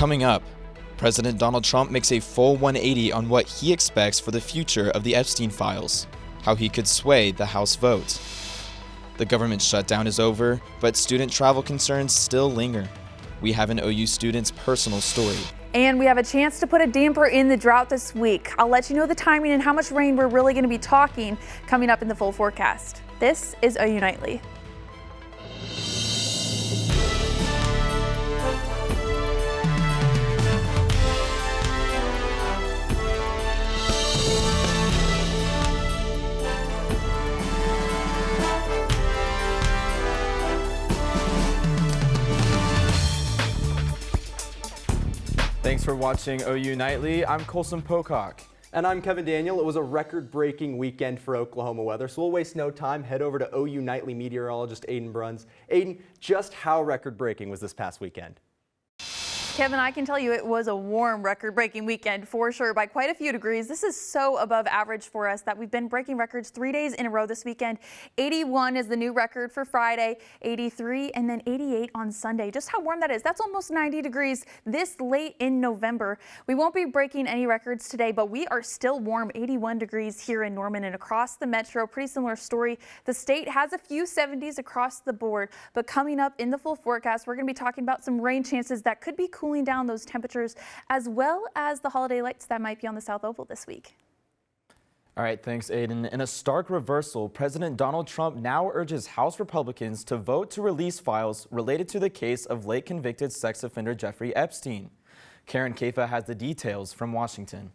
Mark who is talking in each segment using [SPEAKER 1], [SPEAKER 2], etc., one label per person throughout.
[SPEAKER 1] Coming up, President Donald Trump makes a full 180 on what he expects for the future of the Epstein files, how he could sway the House vote. The government shutdown is over, but student travel concerns still linger. We have an OU student's personal story.
[SPEAKER 2] And we have a chance to put a damper in the drought this week. I'll let you know the timing and how much rain we're really going to be talking coming up in the full forecast. This is OU Nightly.
[SPEAKER 1] Thanks for watching OU Nightly. I'm Colson Pocock.
[SPEAKER 3] And I'm Kevin Daniel. It was a record-breaking weekend for Oklahoma weather, so we'll waste no time. Head over to OU Nightly meteorologist Aiden Bruns. Aiden, just how record-breaking was this past weekend?
[SPEAKER 2] Kevin, I can tell you it was a warm record-breaking weekend for sure by quite a few degrees. This is so above average for us that we've been breaking records 3 days in a row this weekend. 81 is the new record for Friday, 83, and then 88 on Sunday. Just how warm that is. That's almost 90 degrees this late in November. We won't be breaking any records today, but we are still warm, 81 degrees here in Norman and across the metro. Pretty similar story. The state has a few 70s across the board, but coming up in the full forecast, we're going to be talking about some rain chances that could be cooling down those temperatures, as well as the holiday lights that might be on the South Oval this week.
[SPEAKER 1] All right, thanks, Aiden. In a stark reversal, President Donald Trump now urges House Republicans to vote to release files related to the case of late convicted sex offender Jeffrey Epstein. Karen Kaifa has the details from Washington.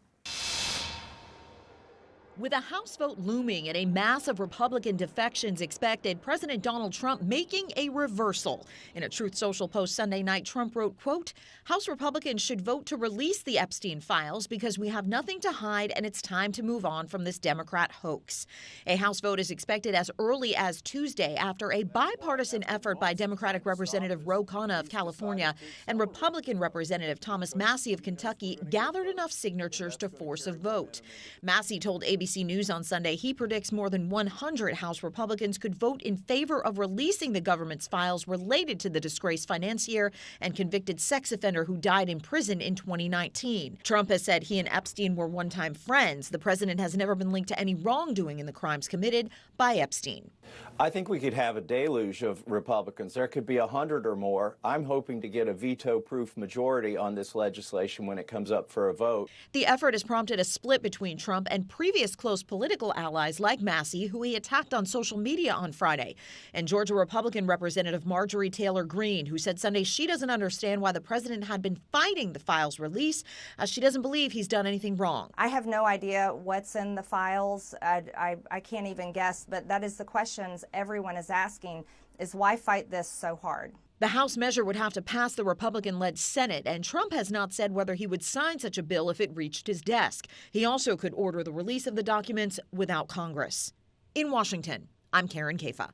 [SPEAKER 4] With a House vote looming and a mass of Republican defections expected, President Donald Trump making a reversal. In a Truth Social post Sunday night, Trump wrote, quote, House Republicans should vote to release the Epstein files because we have nothing to hide and it's time to move on from this Democrat hoax. A House vote is expected as early as Tuesday after a bipartisan effort by Democratic Representative Ro Khanna of California and Republican Representative Thomas Massie of Kentucky gathered enough signatures to force a vote. Massie told ABC News on Sunday he predicts more than 100 House Republicans could vote in favor of releasing the government's files related to the disgraced financier and convicted sex offender who died in prison in 2019. Trump has said he and Epstein were one-time friends. The president has never been linked to any wrongdoing in the crimes committed by Epstein.
[SPEAKER 5] I think we could have a deluge of Republicans. There could be 100 or more. I'm hoping to get a veto-proof majority on this legislation when it comes up for a vote.
[SPEAKER 4] The effort has prompted a split between Trump and previous close political allies like Massie, who he attacked on social media on Friday, and Georgia Republican Representative Marjorie Taylor Greene, who said Sunday she doesn't understand why the president had been fighting the files release, as she doesn't believe he's done anything wrong.
[SPEAKER 6] I have no idea what's in the files. I can't even guess, but that is the questions everyone is asking, is why fight this so hard?
[SPEAKER 4] The House measure would have to pass the Republican-led Senate, and Trump has not said whether he would sign such a bill if it reached his desk. He also could order the release of the documents without Congress. In Washington, I'm Karen Kaifa.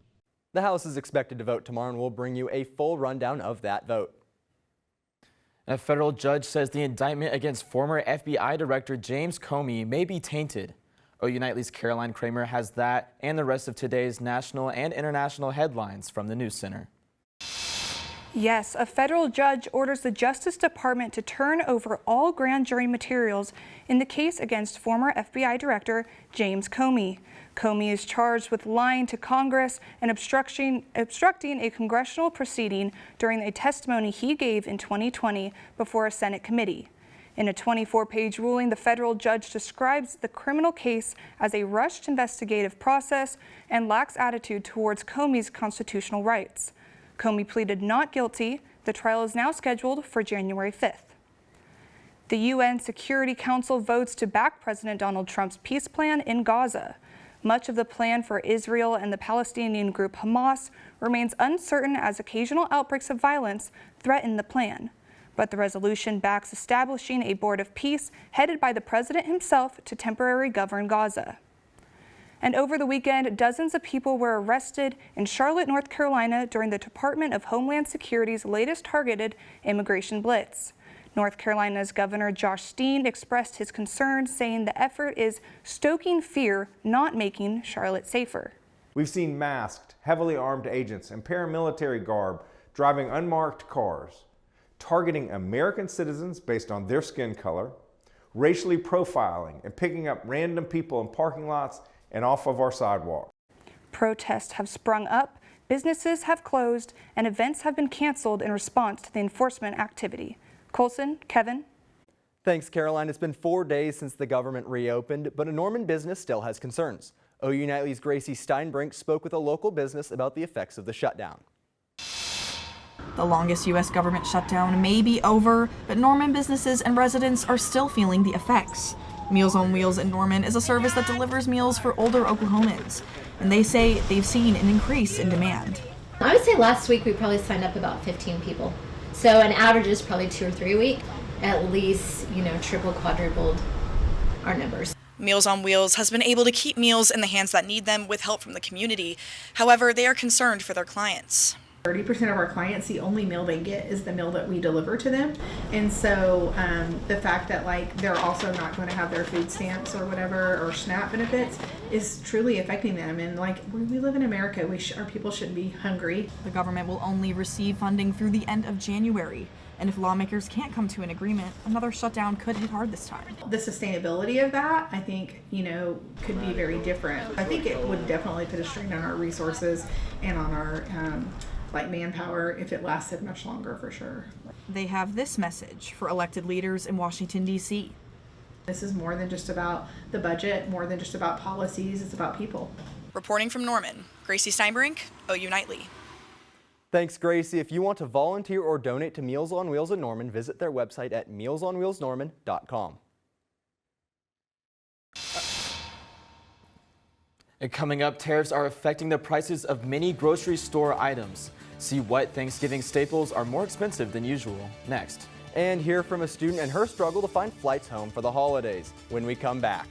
[SPEAKER 3] The House is expected to vote tomorrow, and we'll bring you a full rundown of that vote.
[SPEAKER 1] A federal judge says the indictment against former FBI Director James Comey may be tainted. OU Nightly's Caroline Kramer has that and the rest of today's national and international headlines from the News Center.
[SPEAKER 7] Yes, a federal judge orders the Justice Department to turn over all grand jury materials in the case against former FBI Director James Comey. Comey is charged with lying to Congress and obstructing a congressional proceeding during a testimony he gave in 2020 before a Senate committee. In a 24-page ruling, the federal judge describes the criminal case as a rushed investigative process and lacks attitude towards Comey's constitutional rights. Comey pleaded not guilty. The trial is now scheduled for January 5th. The UN Security Council votes to back President Donald Trump's peace plan in Gaza. Much of the plan for Israel and the Palestinian group Hamas remains uncertain as occasional outbreaks of violence threaten the plan. But the resolution backs establishing a board of peace headed by the president himself to temporarily govern Gaza. And over the weekend, dozens of people were arrested in Charlotte, North Carolina during the Department of Homeland Security's latest targeted immigration blitz. North Carolina's Governor Josh Steen expressed his concerns, saying the effort is stoking fear, not making Charlotte safer.
[SPEAKER 8] We've seen masked, heavily armed agents and paramilitary garb driving unmarked cars. targeting American citizens based on their skin color, racially profiling, and picking up random people in parking lots and off of our sidewalk.
[SPEAKER 7] Protests have sprung up, businesses have closed, and events have been canceled in response to the enforcement activity. Colson, Kevin.
[SPEAKER 3] Thanks, Caroline. It's been 4 days since the government reopened, but a Norman business still has concerns. OU Nightly's Gracie Steinbrink spoke with a local business about the effects of the shutdown.
[SPEAKER 9] The longest U.S. government shutdown may be over, but Norman businesses and residents are still feeling the effects. Meals on Wheels in Norman is a service that delivers meals for older Oklahomans, and they say they've seen an increase in demand.
[SPEAKER 10] I would say last week we probably signed up about 15 people. So an average is probably 2 or 3 a week, at least, triple, quadrupled our numbers.
[SPEAKER 11] Meals on Wheels has been able to keep meals in the hands that need them with help from the community. However, they are concerned for their clients.
[SPEAKER 12] 30% of our clients, the only meal they get is the meal that we deliver to them. And so the fact that they're also not going to have their food stamps or whatever or SNAP benefits is truly affecting them. And we live in America, our people shouldn't be hungry.
[SPEAKER 9] The government will only receive funding through the end of January. And if lawmakers can't come to an agreement, another shutdown could hit hard this time.
[SPEAKER 12] The sustainability of that, I think, could be very different. I think it would definitely put a strain on our resources and on our manpower if it lasted much longer, for sure.
[SPEAKER 9] They have this message for elected leaders in Washington, D.C.
[SPEAKER 12] This is more than just about the budget, more than just about policies, it's about people.
[SPEAKER 11] Reporting from Norman, Gracie Steinbrink, OU Nightly.
[SPEAKER 3] Thanks, Gracie. If you want to volunteer or donate to Meals on Wheels in Norman, visit their website at mealsonwheelsnorman.com.
[SPEAKER 1] And coming up, tariffs are affecting the prices of many grocery store items. See what Thanksgiving staples are more expensive than usual next.
[SPEAKER 3] And hear from a student and her struggle to find flights home for the holidays when we come back.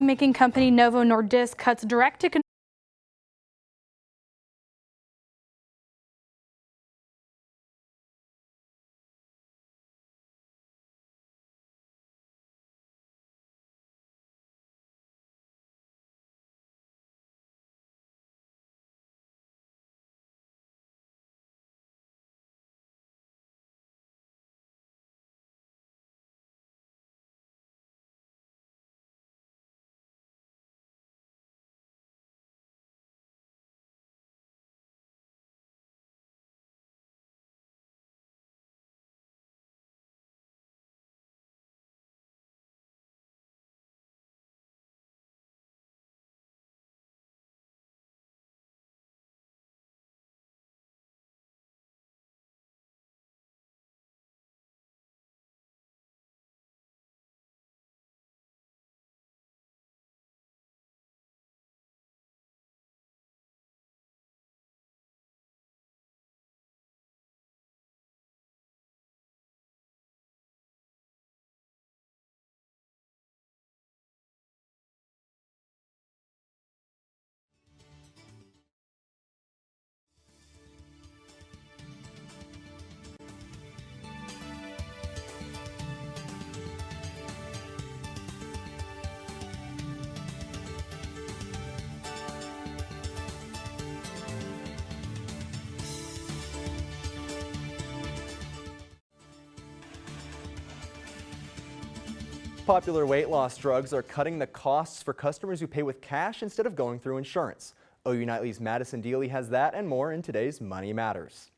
[SPEAKER 7] Making company Novo Nordisk cuts direct-to-consumer
[SPEAKER 3] Popular weight loss drugs are cutting the costs for customers who pay with cash instead of going through insurance. OU Nightly's Madison Dealey has that and more in today's Money Matters.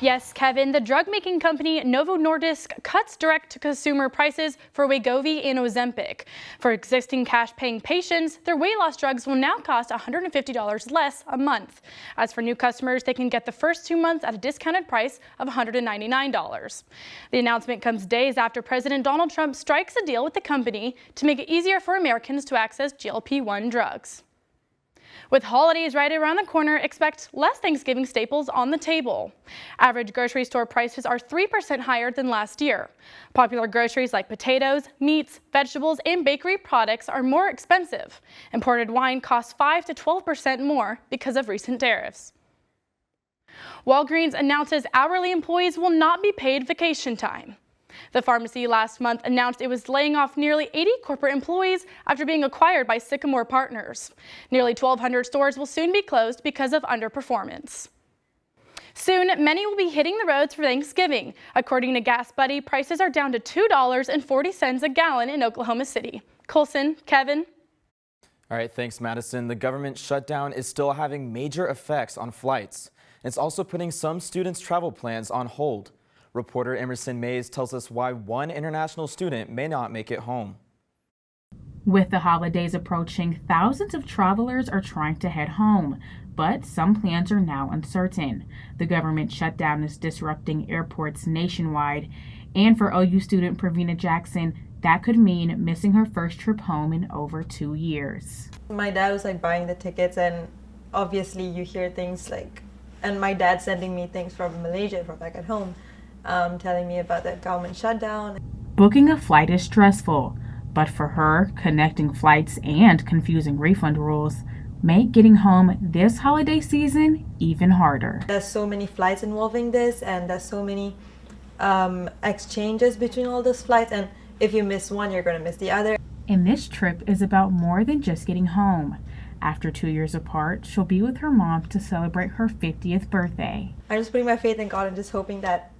[SPEAKER 13] Yes, Kevin, the drug-making company Novo Nordisk cuts direct-to-consumer prices for Wegovy and Ozempic. For existing cash-paying patients, their weight loss drugs will now cost $150 less a month. As for new customers, they can get the first 2 months at a discounted price of $199. The announcement comes days after President Donald Trump strikes a deal with the company to make it easier for Americans to access GLP-1 drugs. With holidays right around the corner, expect less Thanksgiving staples on the table. Average grocery store prices are 3% higher than last year. Popular groceries like potatoes, meats, vegetables, and bakery products are more expensive. Imported wine costs 5 to 12% more because of recent tariffs. Walgreens announces hourly employees will not be paid vacation time. The pharmacy last month announced it was laying off nearly 80 corporate employees after being acquired by Sycamore Partners. Nearly 1,200 stores will soon be closed because of underperformance. Soon, many will be hitting the roads for Thanksgiving. According to Gas Buddy, prices are down to $2.40 a gallon in Oklahoma City. Colson, Kevin.
[SPEAKER 1] All right, thanks, Madison. The government shutdown is still having major effects on flights. It's also putting some students' travel plans on hold. Reporter Emerson Mays tells us why one international student may not make it home.
[SPEAKER 14] With the holidays approaching, thousands of travelers are trying to head home, but some plans are now uncertain. The government shutdown is disrupting airports nationwide, and for OU student Pravina Jackson, that could mean missing her first trip home in over 2 years.
[SPEAKER 15] My dad was buying the tickets, and obviously you hear things and my dad sending me things from Malaysia, from back at home, telling me about the government shutdown.
[SPEAKER 14] Booking a flight is stressful, but for her, connecting flights and confusing refund rules make getting home this holiday season even harder.
[SPEAKER 15] There's so many flights involving this, and there's so many exchanges between all those flights, and if you miss one, you're going to miss the other.
[SPEAKER 14] And this trip is about more than just getting home. After 2 years apart, she'll be with her mom to celebrate her 50th birthday.
[SPEAKER 15] I'm just putting my faith in God and just hoping that,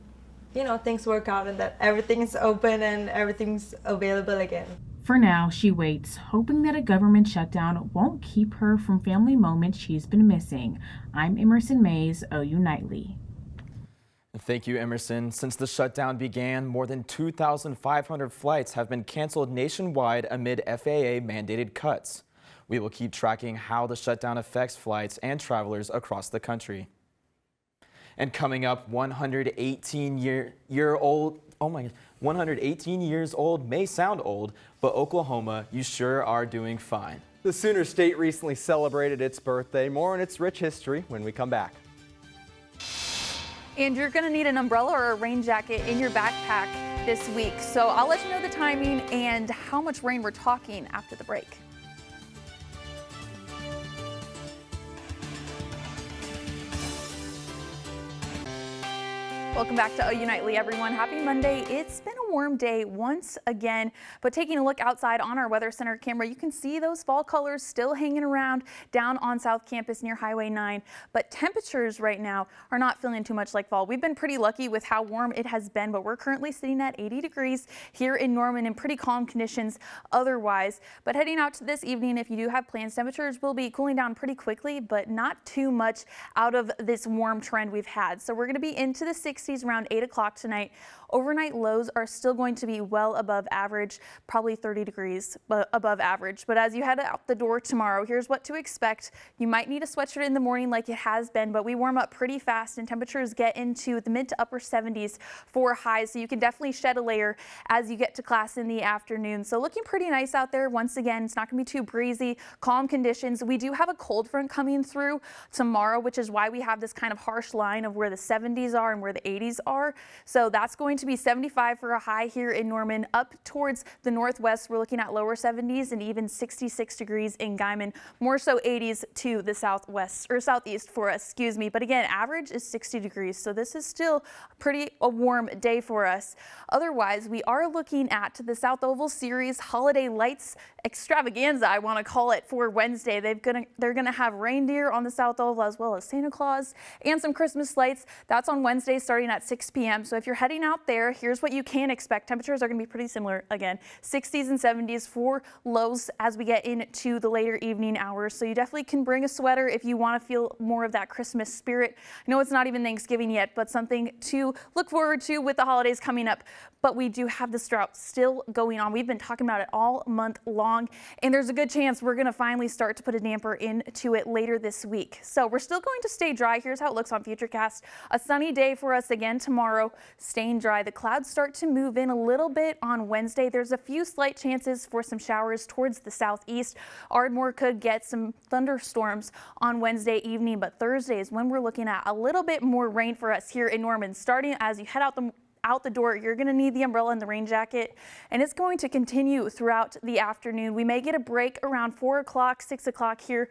[SPEAKER 15] things work out and that everything is open and everything's available again.
[SPEAKER 14] For now, she waits, hoping that a government shutdown won't keep her from family moments she's been missing. I'm Emerson Mays, OU Nightly.
[SPEAKER 1] Thank you, Emerson. Since the shutdown began, more than 2,500 flights have been canceled nationwide amid FAA-mandated cuts. We will keep tracking how the shutdown affects flights and travelers across the country. And coming up, 118 years old may sound old, but Oklahoma, you sure are doing fine.
[SPEAKER 3] The Sooner State recently celebrated its birthday. More on its rich history when we come back.
[SPEAKER 2] And you're going to need an umbrella or a rain jacket in your backpack this week. So I'll let you know the timing and how much rain we're talking after the break. Welcome back to OU Nightly, everyone. Happy Monday. It's been a warm day once again, but taking a look outside on our Weather Center camera, you can see those fall colors still hanging around down on South Campus near Highway 9, but temperatures right now are not feeling too much like fall. We've been pretty lucky with how warm it has been, but we're currently sitting at 80 degrees here in Norman in pretty calm conditions otherwise. But heading out to this evening, if you do have plans, temperatures will be cooling down pretty quickly, but not too much out of this warm trend we've had. So we're going to be into the 60s around 8 o'clock tonight. Overnight lows are still going to be well above average, probably 30 degrees above average. But as you head out the door tomorrow, here's what to expect. You might need a sweatshirt in the morning like it has been, but we warm up pretty fast and temperatures get into the mid to upper 70s for highs. So you can definitely shed a layer as you get to class in the afternoon. So looking pretty nice out there. Once again, it's not going to be too breezy, calm conditions. We do have a cold front coming through tomorrow, which is why we have this kind of harsh line of where the 70s are and where the 80s are. So that's going to be 75 for a high here in Norman. Up towards the northwest, we're looking at lower 70s and even 66 degrees in Guyman. More so 80s to the southwest or southeast for us, excuse me. But again, average is 60 degrees. So this is still a warm day for us. Otherwise, we are looking at the South Oval Series Holiday Lights Extravaganza, I want to call it, for Wednesday. They're gonna have reindeer on the South Oval as well as Santa Claus and some Christmas lights. That's on Wednesday starting at 6 p.m. So if you're heading out there, here's what you can expect. Temperatures are going to be pretty similar again, 60s and 70s for lows as we get into the later evening hours. So you definitely can bring a sweater if you want to feel more of that Christmas spirit. I know it's not even Thanksgiving yet, but something to look forward to with the holidays coming up. But we do have this drought still going on. We've been talking about it all month long, and there's a good chance we're going to finally start to put a damper into it later this week. So we're still going to stay dry. Here's how it looks on Futurecast. A sunny day for us again tomorrow, staying dry. The clouds start to move in a little bit on Wednesday. There's a few slight chances for some showers towards the southeast. Ardmore could get some thunderstorms on Wednesday evening, but Thursday is when we're looking at a little bit more rain for us here in Norman. Starting as you head out the door, you're going to need the umbrella and the rain jacket, and it's going to continue throughout the afternoon. We may get a break around 4 o'clock, 6 o'clock here,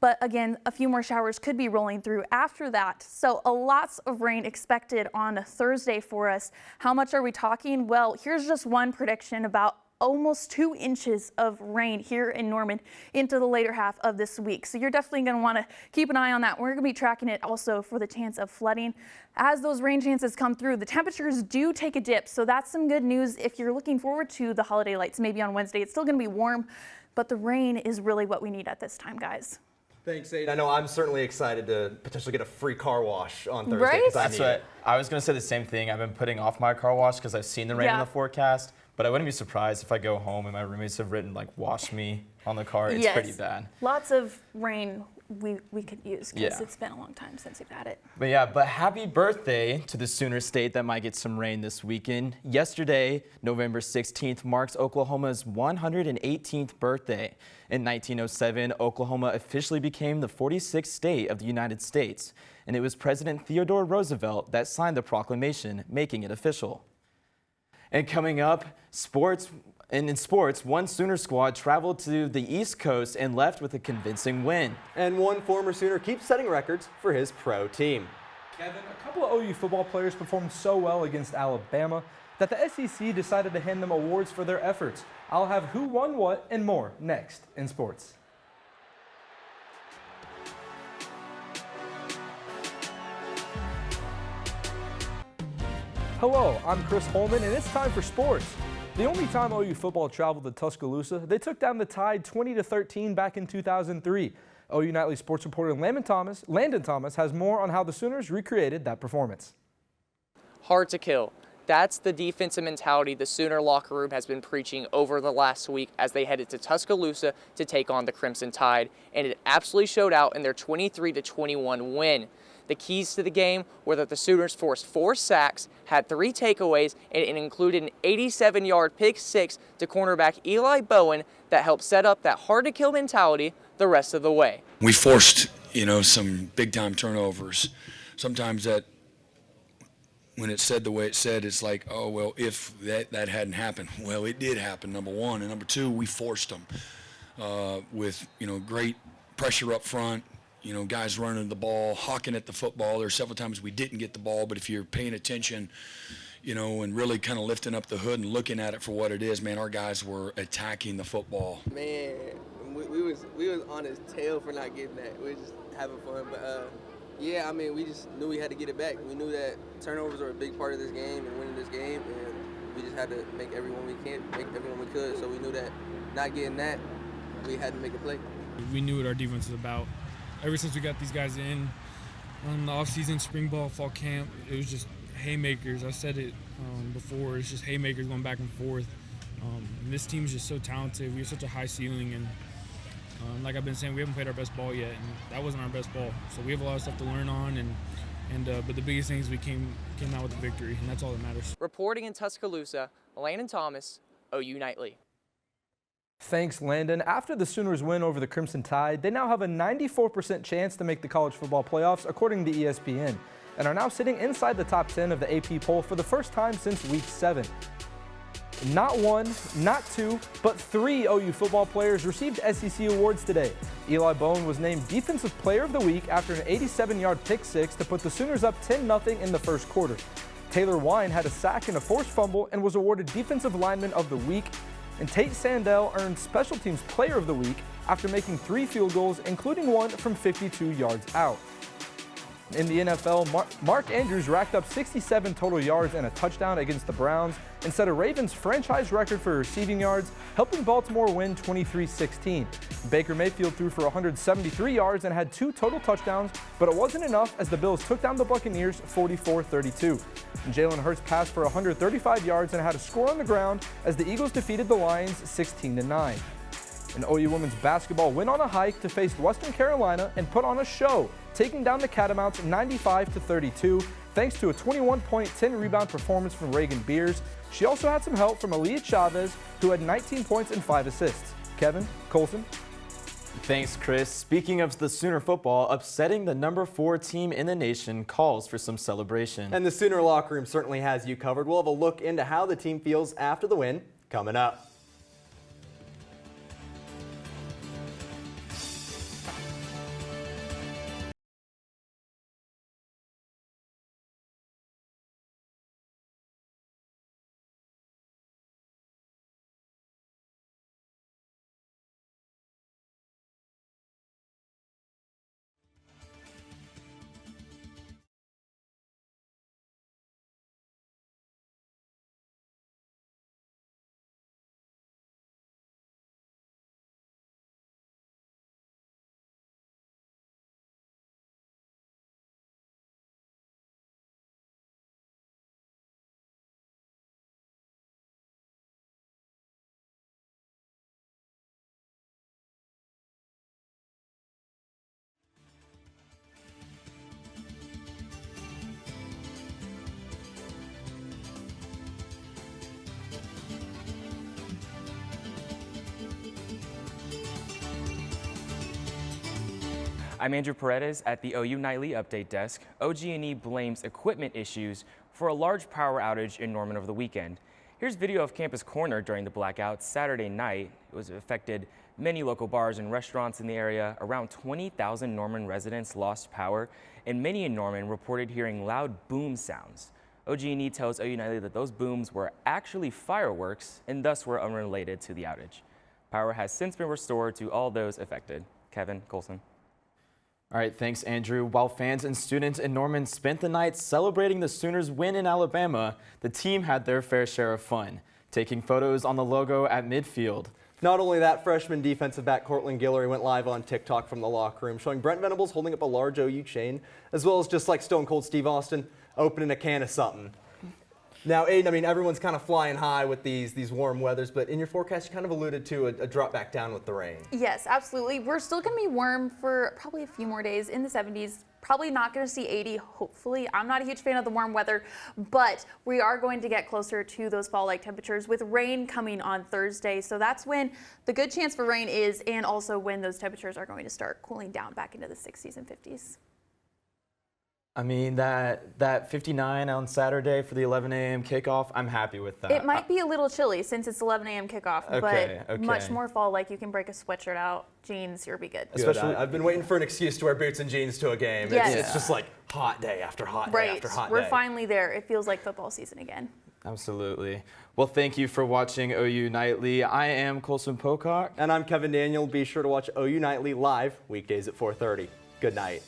[SPEAKER 2] But again, a few more showers could be rolling through after that. So lots of rain expected on Thursday for us. How much are we talking? Well, here's just one prediction: about almost 2 inches of rain here in Norman into the later half of this week. So you're definitely going to want to keep an eye on that. We're going to be tracking it also for the chance of flooding. As those rain chances come through, the temperatures do take a dip. So that's some good news if you're looking forward to the holiday lights maybe on Wednesday. It's still going to be warm, but the rain is really what we need at this time, guys.
[SPEAKER 3] Thanks, Aiden. I know I'm certainly excited to potentially get a free car wash on Thursday.
[SPEAKER 2] Right?
[SPEAKER 1] That's what I was going to say. The same thing. I've been putting off my car wash because I've seen the rain in the forecast. But I wouldn't be surprised if I go home and my roommates have written like "wash me" on the car. It's pretty bad. Lots
[SPEAKER 2] of rain we could use because it's been a long time since we've had it.
[SPEAKER 1] But happy birthday to the Sooner State that might get some rain this weekend. Yesterday, November 16th, marks Oklahoma's 118th birthday. In 1907, Oklahoma officially became the 46th state of the United States, and it was President Theodore Roosevelt that signed the proclamation, making it official. And coming up, in sports, one Sooner squad traveled to the East Coast and left with a convincing win.
[SPEAKER 3] And one former Sooner keeps setting records for his pro team.
[SPEAKER 16] Kevin, a couple of OU football players performed so well against Alabama that the SEC decided to hand them awards for their efforts. I'll have who won what and more next in sports. Hello, I'm Chris Holman, and it's time for sports. The only time OU football traveled to Tuscaloosa, they took down the Tide 20-13 back in 2003. OU Nightly sports reporter Landon Thomas has more on how the Sooners recreated that performance.
[SPEAKER 17] Hard to kill. That's the defensive mentality the Sooner locker room has been preaching over the last week as they headed to Tuscaloosa to take on the Crimson Tide, and it absolutely showed out in their 23-21 win. The keys to the game were that the Sooners forced 4 sacks, had 3 takeaways, and it included an 87-yard pick six to cornerback Eli Bowen that helped set up that hard-to-kill mentality the rest of the way.
[SPEAKER 18] We forced, some big-time turnovers. Sometimes that, when it's said the way it said, it's like, oh, well, if that hadn't happened. Well, it did happen, number one. And number two, we forced them with, great pressure up front. Guys running the ball, hawking at the football. There are several times we didn't get the ball, but if you're paying attention, and really kind of lifting up the hood and looking at it for what it is, man, our guys were attacking the football.
[SPEAKER 19] Man, we was on his tail for not getting that. We were just having fun, but we just knew we had to get it back. We knew that turnovers are a big part of this game and winning this game, and we just had to make everyone we could. So we knew that not getting that, we had to make a play.
[SPEAKER 20] We knew what our defense was about. Ever since we got these guys in on the offseason, spring ball, fall camp, it was just haymakers. I said it before, it's just haymakers going back and forth. And this team is just so talented. We have such a high ceiling, and like I've been saying, we haven't played our best ball yet, and that wasn't our best ball. So we have a lot of stuff to learn on, but the biggest thing is we came out with a victory, and that's all that matters.
[SPEAKER 17] Reporting in Tuscaloosa, Landon Thomas, OU Nightly.
[SPEAKER 16] Thanks, Landon. After the Sooners win over the Crimson Tide, they now have a 94% chance to make the college football playoffs, according to ESPN, and are now sitting inside the top 10 of the AP poll for the first time since Week 7. Not 1, not 2, but 3 OU football players received SEC awards today. Eli Bowen was named Defensive Player of the Week after an 87-yard pick six to put the Sooners up 10-0 in the first quarter. Taylor Wine had a sack and a forced fumble and was awarded Defensive Lineman of the Week. And Tate Sandell earned Special Teams Player of the Week after making 3 field goals, including one from 52 yards out. In the NFL, Mark Andrews racked up 67 total yards and a touchdown against the Browns and set a Ravens franchise record for receiving yards, helping Baltimore win 23-16. Baker Mayfield threw for 173 yards and had 2 total touchdowns, but it wasn't enough as the Bills took down the Buccaneers 44-32. Jalen Hurts passed for 135 yards and had a score on the ground as the Eagles defeated the Lions 16-9. And OU women's basketball went on a hike to face Western Carolina and put on a show, taking down the Catamounts 95-32, thanks to a 21-point, 10-rebound performance from Reagan Beers. She also had some help from Aaliyah Chavez, who had 19 points and 5 assists. Kevin, Colson.
[SPEAKER 1] Thanks, Chris. Speaking of the Sooner football, upsetting the number 4 team in the nation calls for some celebration.
[SPEAKER 3] And the Sooner locker room certainly has you covered. We'll have a look into how the team feels after the win coming up.
[SPEAKER 21] I'm Andrew Paredes at the OU Nightly Update Desk. OG&E blames equipment issues for a large power outage in Norman over the weekend. Here's video of Campus Corner during the blackout Saturday night. It was affected many local bars and restaurants in the area. Around 20,000 Norman residents lost power, and many in Norman reported hearing loud boom sounds. OG&E tells OU Nightly that those booms were actually fireworks and thus were unrelated to the outage. Power has since been restored to all those affected. Kevin, Colson.
[SPEAKER 1] All right, thanks, Andrew. While fans and students in Norman spent the night celebrating the Sooners' win in Alabama, the team had their fair share of fun, taking photos on the logo at midfield.
[SPEAKER 3] Not only that, freshman defensive back Cortland Guillory went live on TikTok from the locker room, showing Brent Venables holding up a large OU chain, as well as just like Stone Cold Steve Austin, opening a can of something. Now, Aiden, I mean, everyone's kind of flying high with these warm weathers, but in your forecast, you kind of alluded to a drop back down with the rain.
[SPEAKER 2] Yes, absolutely. We're still going to be warm for probably a few more days in the 70s. Probably not going to see 80, hopefully. I'm not a huge fan of the warm weather, but we are going to get closer to those fall-like temperatures with rain coming on Thursday. So that's when the good chance for rain is, and also when those temperatures are going to start cooling down back into the 60s and 50s.
[SPEAKER 1] I mean, that 59 on Saturday for the 11 a.m. kickoff, I'm happy with that.
[SPEAKER 2] It might be a little chilly since it's 11 a.m. kickoff, but much more fall-like. You can break a sweatshirt out, jeans, you'll be good.
[SPEAKER 3] Especially, I've been waiting for an excuse to wear boots and jeans to a game.
[SPEAKER 2] Yes.
[SPEAKER 3] It's just like hot day after hot day after hot day.
[SPEAKER 2] We're finally there. It feels like football season again.
[SPEAKER 1] Absolutely. Well, thank you for watching OU Nightly. I am Colson Pocock.
[SPEAKER 3] And I'm Kevin Daniel. Be sure to watch OU Nightly live weekdays at 4:30. Good night.